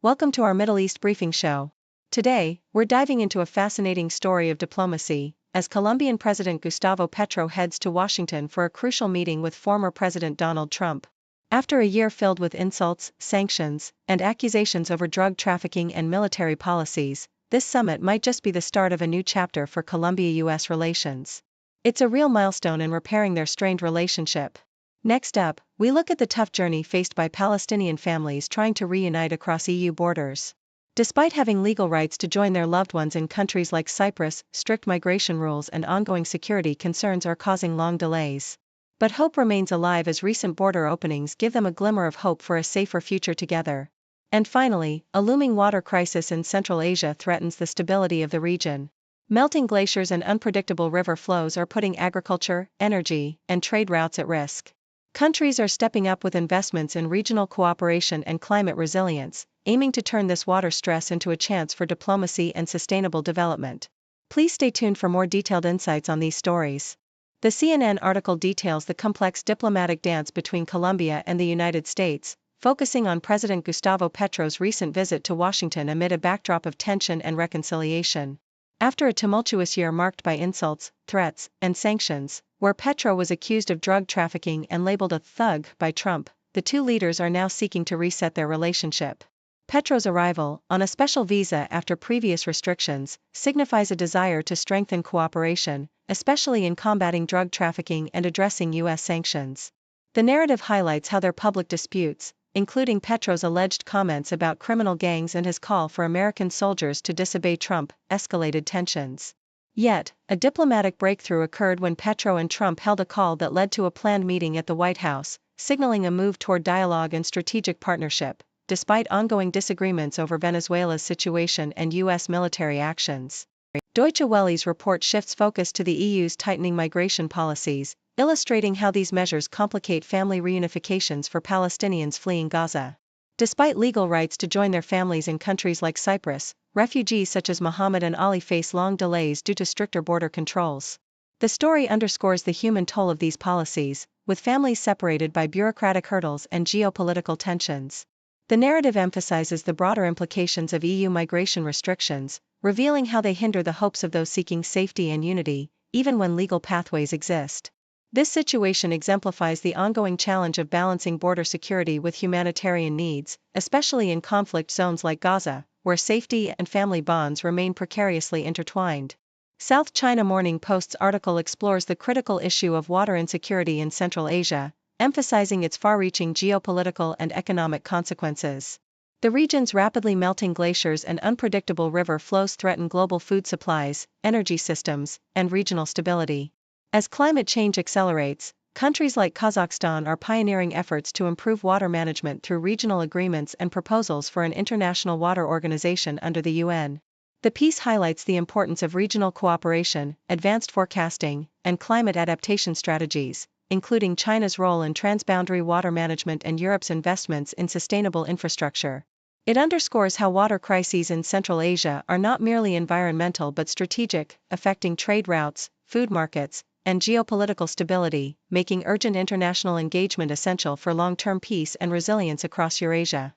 Welcome to our Middle East briefing show. Today, we're diving into a fascinating story of diplomacy, as Colombian President Gustavo Petro heads to Washington for a crucial meeting with former President Donald Trump. After a year filled with insults, sanctions, and accusations over drug trafficking and military policies, this summit might just be the start of a new chapter for Colombia-U.S. relations. It's a real milestone in repairing their strained relationship. Next up, we look at the tough journey faced by Palestinian families trying to reunite across EU borders. Despite having legal rights to join their loved ones in countries like Cyprus, strict migration rules and ongoing security concerns are causing long delays. But hope remains alive as recent border openings give them a glimmer of hope for a safer future together. And finally, a looming water crisis in Central Asia threatens the stability of the region. Melting glaciers and unpredictable river flows are putting agriculture, energy, and trade routes at risk. Countries are stepping up with investments in regional cooperation and climate resilience, aiming to turn this water stress into a chance for diplomacy and sustainable development. Please stay tuned for more detailed insights on these stories. The CNN article details the complex diplomatic dance between Colombia and the United States, focusing on President Gustavo Petro's recent visit to Washington amid a backdrop of tension and reconciliation. After a tumultuous year marked by insults, threats, and sanctions, where Petro was accused of drug trafficking and labeled a thug by Trump, the two leaders are now seeking to reset their relationship. Petro's arrival, on a special visa after previous restrictions, signifies a desire to strengthen cooperation, especially in combating drug trafficking and addressing U.S. sanctions. The narrative highlights how their public disputes, including Petro's alleged comments about criminal gangs and his call for American soldiers to disobey Trump, escalated tensions. Yet, a diplomatic breakthrough occurred when Petro and Trump held a call that led to a planned meeting at the White House, signaling a move toward dialogue and strategic partnership, despite ongoing disagreements over Venezuela's situation and U.S. military actions. Deutsche Welle's report shifts focus to the EU's tightening migration policies, illustrating how these measures complicate family reunifications for Palestinians fleeing Gaza. Despite legal rights to join their families in countries like Cyprus, refugees such as Mohammed and Ali face long delays due to stricter border controls. The story underscores the human toll of these policies, with families separated by bureaucratic hurdles and geopolitical tensions. The narrative emphasizes the broader implications of EU migration restrictions, revealing how they hinder the hopes of those seeking safety and unity, even when legal pathways exist. This situation exemplifies the ongoing challenge of balancing border security with humanitarian needs, especially in conflict zones like Gaza, where safety and family bonds remain precariously intertwined. South China Morning Post's article explores the critical issue of water insecurity in Central Asia, emphasizing its far-reaching geopolitical and economic consequences. The region's rapidly melting glaciers and unpredictable river flows threaten global food supplies, energy systems, and regional stability. As climate change accelerates, countries like Kazakhstan are pioneering efforts to improve water management through regional agreements and proposals for an international water organization under the UN. The piece highlights the importance of regional cooperation, advanced forecasting, and climate adaptation strategies, including China's role in transboundary water management and Europe's investments in sustainable infrastructure. It underscores how water crises in Central Asia are not merely environmental but strategic, affecting trade routes, food markets, and geopolitical stability, making urgent international engagement essential for long-term peace and resilience across Eurasia.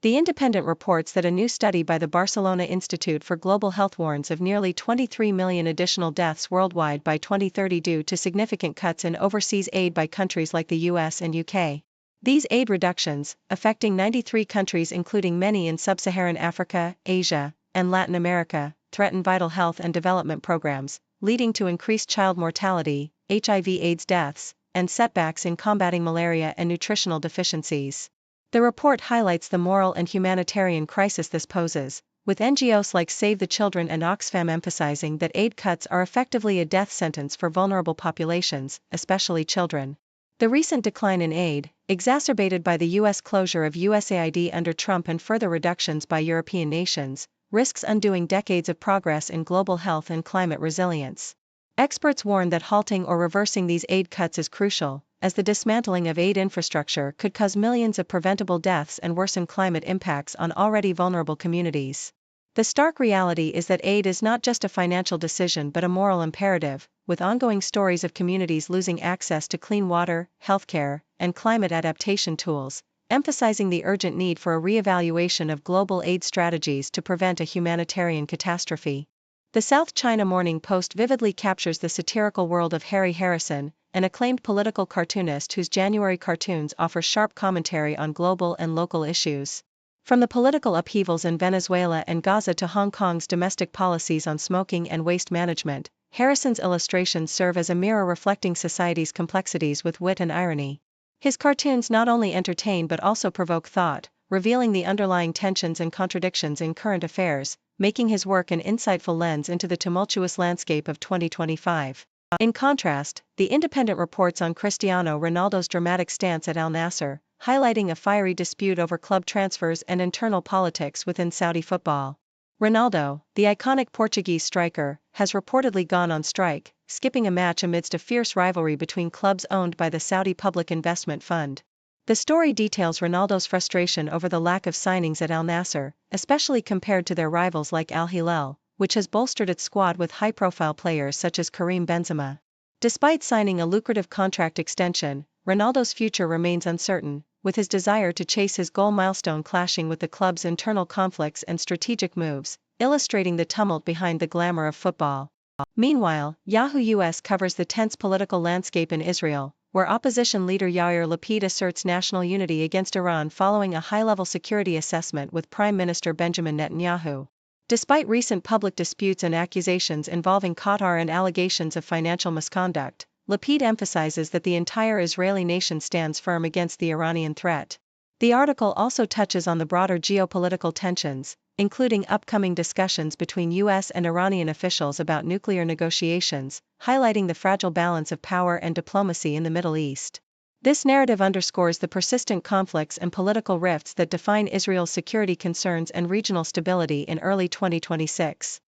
The Independent reports that a new study by the Barcelona Institute for Global Health warns of nearly 23 million additional deaths worldwide by 2030 due to significant cuts in overseas aid by countries like the U.S. and UK. These aid reductions, affecting 93 countries including many in sub-Saharan Africa, Asia, and Latin America, threaten vital health and development programs, leading to increased child mortality, HIV/AIDS deaths, and setbacks in combating malaria and nutritional deficiencies. The report highlights the moral and humanitarian crisis this poses, with NGOs like Save the Children and Oxfam emphasizing that aid cuts are effectively a death sentence for vulnerable populations, especially children. The recent decline in aid, exacerbated by the U.S. closure of USAID under Trump and further reductions by European nations, risks undoing decades of progress in global health and climate resilience. Experts warn that halting or reversing these aid cuts is crucial, as the dismantling of aid infrastructure could cause millions of preventable deaths and worsen climate impacts on already vulnerable communities. The stark reality is that aid is not just a financial decision but a moral imperative, with ongoing stories of communities losing access to clean water, healthcare, and climate adaptation tools, emphasizing the urgent need for a re-evaluation of global aid strategies to prevent a humanitarian catastrophe. The South China Morning Post vividly captures the satirical world of Harry Harrison, an acclaimed political cartoonist whose January cartoons offer sharp commentary on global and local issues. From the political upheavals in Venezuela and Gaza to Hong Kong's domestic policies on smoking and waste management, Harrison's illustrations serve as a mirror reflecting society's complexities with wit and irony. His cartoons not only entertain but also provoke thought, revealing the underlying tensions and contradictions in current affairs, making his work an insightful lens into the tumultuous landscape of 2025. In contrast, The Independent reports on Cristiano Ronaldo's dramatic stance at Al Nassr, highlighting a fiery dispute over club transfers and internal politics within Saudi football. Ronaldo, the iconic Portuguese striker, has reportedly gone on strike, skipping a match amidst a fierce rivalry between clubs owned by the Saudi Public Investment Fund. The story details Ronaldo's frustration over the lack of signings at Al Nassr, especially compared to their rivals like Al Hilal, which has bolstered its squad with high-profile players such as Karim Benzema. Despite signing a lucrative contract extension, Ronaldo's future remains uncertain, with his desire to chase his goal milestone clashing with the club's internal conflicts and strategic moves, illustrating the tumult behind the glamour of football. Meanwhile, Yahoo!-US covers the tense political landscape in Israel, where opposition leader Yair Lapid asserts national unity against Iran following a high-level security assessment with Prime Minister Benjamin Netanyahu. Despite recent public disputes and accusations involving Qatar and allegations of financial misconduct, Lapid emphasizes that the entire Israeli nation stands firm against the Iranian threat. The article also touches on the broader geopolitical tensions, including upcoming discussions between U.S. and Iranian officials about nuclear negotiations, highlighting the fragile balance of power and diplomacy in the Middle East. This narrative underscores the persistent conflicts and political rifts that define Israel's security concerns and regional stability in early 2026.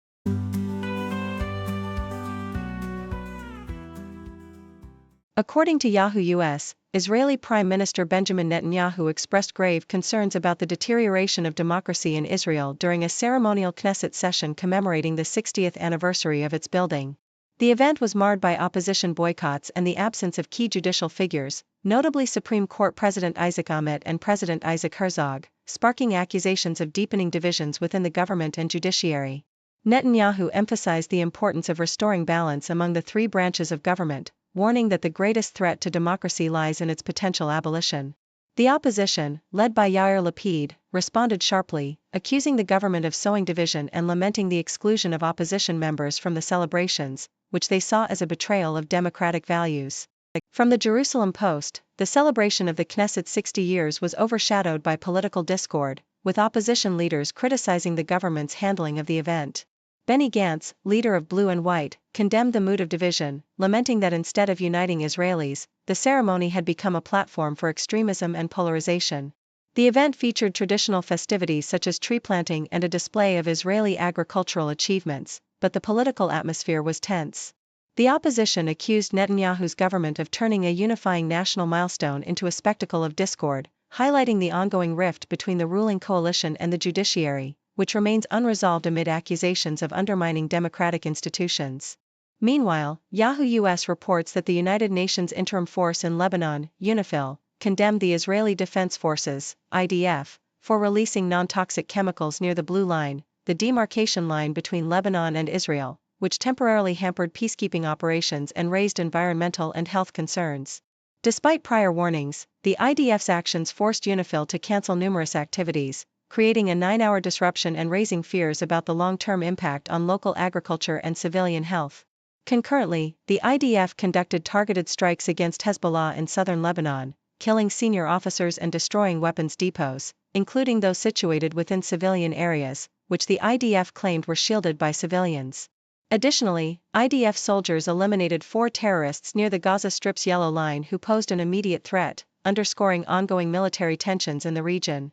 According to Yahoo!-US, Israeli Prime Minister Benjamin Netanyahu expressed grave concerns about the deterioration of democracy in Israel during a ceremonial Knesset session commemorating the 60th anniversary of its building. The event was marred by opposition boycotts and the absence of key judicial figures, notably Supreme Court President Isaac Ahmet and President Isaac Herzog, sparking accusations of deepening divisions within the government and judiciary. Netanyahu emphasized the importance of restoring balance among the three branches of government, warning that the greatest threat to democracy lies in its potential abolition. The opposition, led by Yair Lapid, responded sharply, accusing the government of sowing division and lamenting the exclusion of opposition members from the celebrations, which they saw as a betrayal of democratic values. From the Jerusalem Post, the celebration of the Knesset's 60 years was overshadowed by political discord, with opposition leaders criticizing the government's handling of the event. Benny Gantz, leader of Blue and White, condemned the mood of division, lamenting that instead of uniting Israelis, the ceremony had become a platform for extremism and polarization. The event featured traditional festivities such as tree planting and a display of Israeli agricultural achievements, but the political atmosphere was tense. The opposition accused Netanyahu's government of turning a unifying national milestone into a spectacle of discord, highlighting the ongoing rift between the ruling coalition and the judiciary, which remains unresolved amid accusations of undermining democratic institutions. Meanwhile, Yahoo!-US reports that the United Nations Interim Force in Lebanon, UNIFIL, condemned the Israeli Defense Forces, IDF, for releasing non-toxic chemicals near the Blue Line, the demarcation line between Lebanon and Israel, which temporarily hampered peacekeeping operations and raised environmental and health concerns. Despite prior warnings, the IDF's actions forced UNIFIL to cancel numerous activities, creating a 9-hour disruption and raising fears about the long-term impact on local agriculture and civilian health. Concurrently, the IDF conducted targeted strikes against Hezbollah in southern Lebanon, killing senior officers and destroying weapons depots, including those situated within civilian areas, which the IDF claimed were shielded by civilians. Additionally, IDF soldiers eliminated 4 terrorists near the Gaza Strip's Yellow Line who posed an immediate threat, underscoring ongoing military tensions in the region.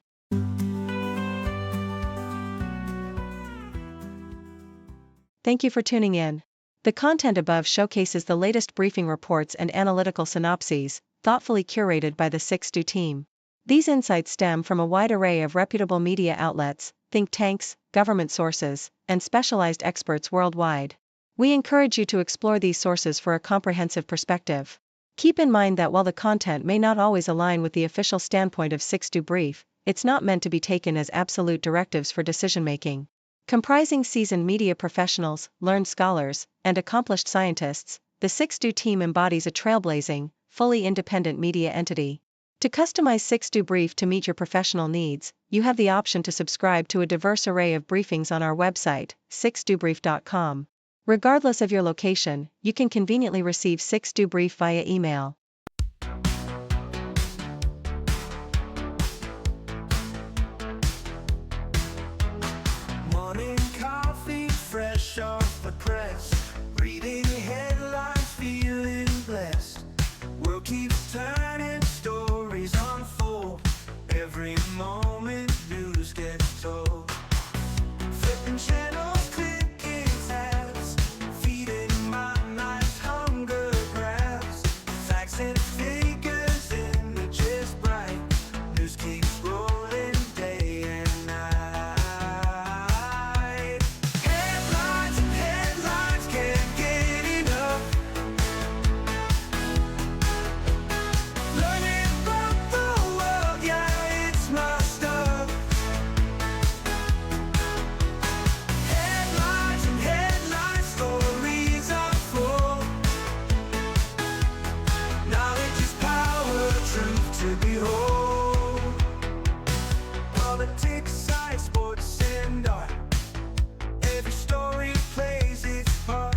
Thank you for tuning in. The content above showcases the latest briefing reports and analytical synopses, thoughtfully curated by the 6Do team. These insights stem from a wide array of reputable media outlets, think tanks, government sources, and specialized experts worldwide. We encourage you to explore these sources for a comprehensive perspective. Keep in mind that while the content may not always align with the official standpoint of 6 brief, it's not meant to be taken as absolute directives for decision-making. Comprising seasoned media professionals, learned scholars, and accomplished scientists, the 6 team embodies a trailblazing, fully independent media entity. To customize 6 brief to meet your professional needs, you have the option to subscribe to a diverse array of briefings on our website, 6dubrief.com. Regardless of your location, you can conveniently receive 6 brief via email. Morning coffee, fresh off the press. Reading headlines, feeling blessed. World keeps turning, stories unfold. Every moment news gets told. Flipping channels, clicking tabs. Feeding my mind's hunger grabs. Facts and figures, images bright. News keeps rolling day and night. Headlines and headlines, can't get enough. Learning about the world, yeah, it's my stuff. Headlines and headlines, stories unfold. Knowledge is power, truth to behold. Politics, science, sports, and art. Every story plays its part.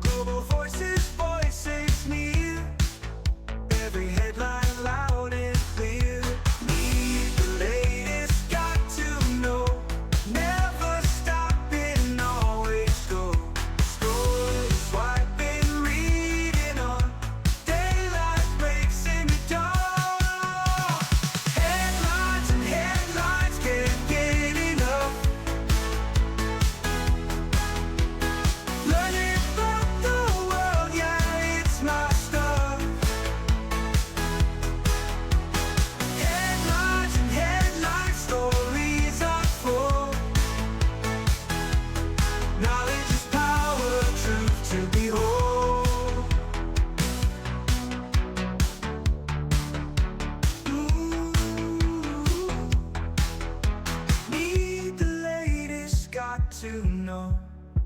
Global voices, voices near. Every headline loud and clear. Need the latest, got to know. Never stopping, always go. Scrolling, swiping, reading on. Daylight breaks in the dawn. Headlines and headlines, can't get enough. Learning about the world, yeah, it's my stuff. Headlines and headlines, stories unfold. Knowledge is power, truth to behold. Need the latest, got to know.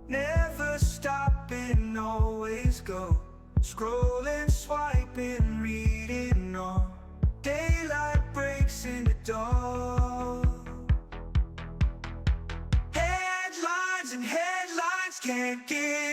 Never stopping, always go. Scrolling, swiping, reading on. Daylight breaks in the dawn. Headlines and headlines, can't get